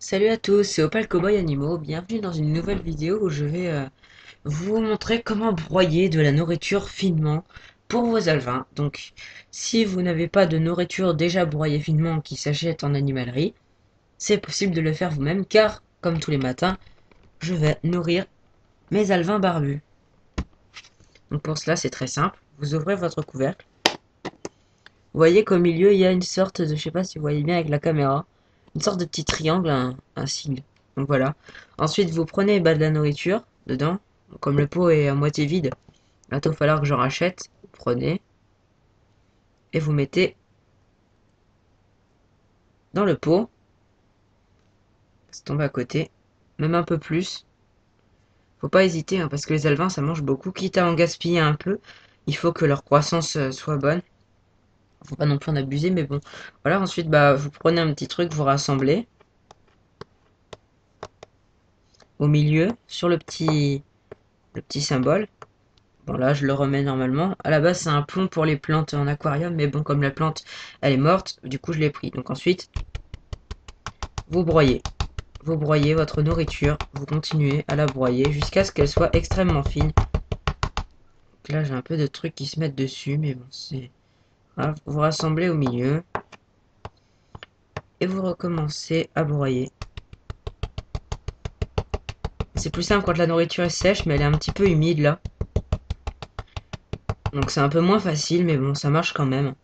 Salut à tous, c'est Opal Cowboy Animaux. Bienvenue dans une nouvelle vidéo où je vais vous montrer comment broyer de la nourriture finement pour vos alevins. Donc, si vous n'avez pas de nourriture déjà broyée finement qui s'achète en animalerie, c'est possible de le faire vous-même car, comme tous les matins, je vais nourrir mes alevins barbus. Donc pour cela, c'est très simple. Vous ouvrez votre couvercle. Vous voyez qu'au milieu, il y a une sorte de, je sais pas si vous voyez bien avec la caméra, une sorte de petit triangle, un sigle. Donc voilà. Ensuite, vous prenez de la nourriture dedans. Comme le pot est à moitié vide, là, il va falloir que j'en rachète. Vous prenez et vous mettez dans le pot. Ça tombe à côté. Même un peu plus. Faut pas hésiter, hein, parce que les alevins, ça mange beaucoup. Quitte à en gaspiller un peu, il faut que leur croissance soit bonne. Faut pas non plus en abuser, mais bon. Voilà, ensuite, bah, vous prenez un petit truc, vous rassemblez. Au milieu, sur le petit symbole. Bon là, je le remets normalement. À la base, c'est un plomb pour les plantes en aquarium, mais bon, comme la plante, elle est morte, du coup, je l'ai pris. Donc ensuite, vous broyez. Vous broyez votre nourriture, vous continuez à la broyer jusqu'à ce qu'elle soit extrêmement fine. Donc là, j'ai un peu de trucs qui se mettent dessus, mais bon, c'est... Voilà, vous rassemblez au milieu et vous recommencez à broyer. C'est plus simple quand la nourriture est sèche, mais elle est un petit peu humide là. Donc c'est un peu moins facile, mais bon, ça marche quand même.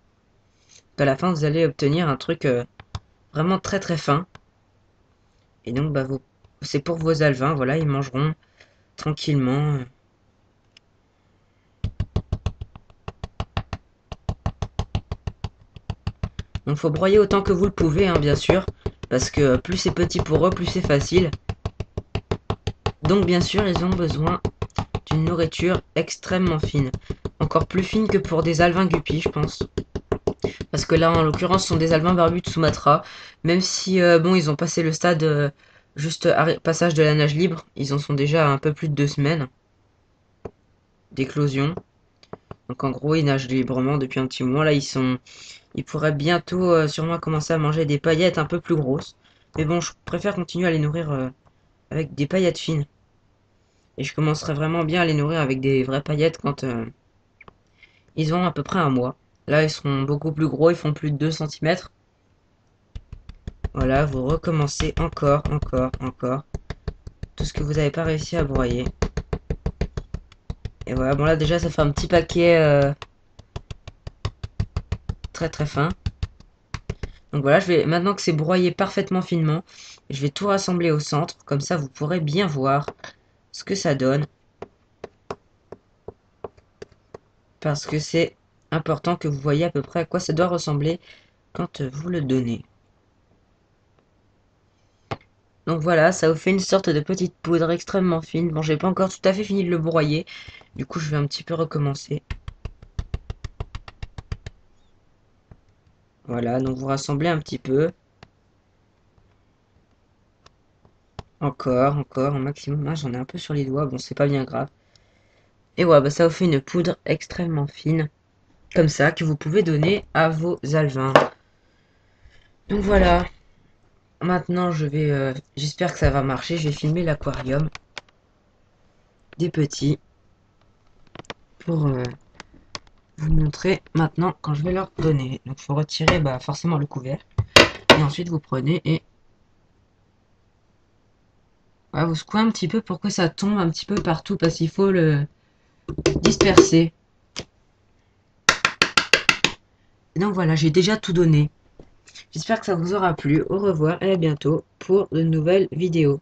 À la fin, vous allez obtenir un truc vraiment très très fin. Et donc, bah, c'est pour vos alevins, voilà, ils mangeront tranquillement. Donc, faut broyer autant que vous le pouvez, hein, bien sûr, parce que plus c'est petit pour eux, plus c'est facile. Donc, bien sûr, ils ont besoin d'une nourriture extrêmement fine. Encore plus fine que pour des alevins guppies, je pense. Parce que là, en l'occurrence, ce sont des alevins barbus de Sumatra. Même si, bon, ils ont passé le stade juste passage de la nage libre, ils en sont déjà à un peu plus de 2 semaines d'éclosion. Donc en gros, ils nagent librement depuis un petit moment. Là, ils pourraient bientôt sûrement commencer à manger des paillettes un peu plus grosses. Mais bon, je préfère continuer à les nourrir avec des paillettes fines. Et je commencerai vraiment bien à les nourrir avec des vraies paillettes quand ils ont à peu près un mois. Là, ils seront beaucoup plus gros, ils font plus de 2 centimètres. Voilà, vous recommencez encore, encore, encore. Tout ce que vous n'avez pas réussi à broyer. Et voilà, bon là déjà ça fait un petit paquet très très fin. Donc voilà, maintenant que c'est broyé parfaitement finement, je vais tout rassembler au centre. Comme ça, vous pourrez bien voir ce que ça donne. Parce que c'est important que vous voyez à peu près à quoi ça doit ressembler quand vous le donnez. Donc voilà, ça vous fait une sorte de petite poudre extrêmement fine. Bon, j'ai pas encore tout à fait fini de le broyer. Du coup, je vais un petit peu recommencer. Voilà, donc vous rassemblez un petit peu. Encore, encore, un maximum. Ah, j'en ai un peu sur les doigts. Bon, c'est pas bien grave. Et voilà, bah, ça vous fait une poudre extrêmement fine. Comme ça, que vous pouvez donner à vos alevins. Donc voilà. Maintenant, j'espère que ça va marcher. Je vais filmer l'aquarium des petits pour vous montrer maintenant quand je vais leur donner. Donc, il faut retirer bah, forcément le couvercle. Et ensuite, vous prenez et voilà, vous secouez un petit peu pour que ça tombe un petit peu partout parce qu'il faut le disperser. Et donc voilà, j'ai déjà tout donné. J'espère que ça vous aura plu. Au revoir et à bientôt pour de nouvelles vidéos.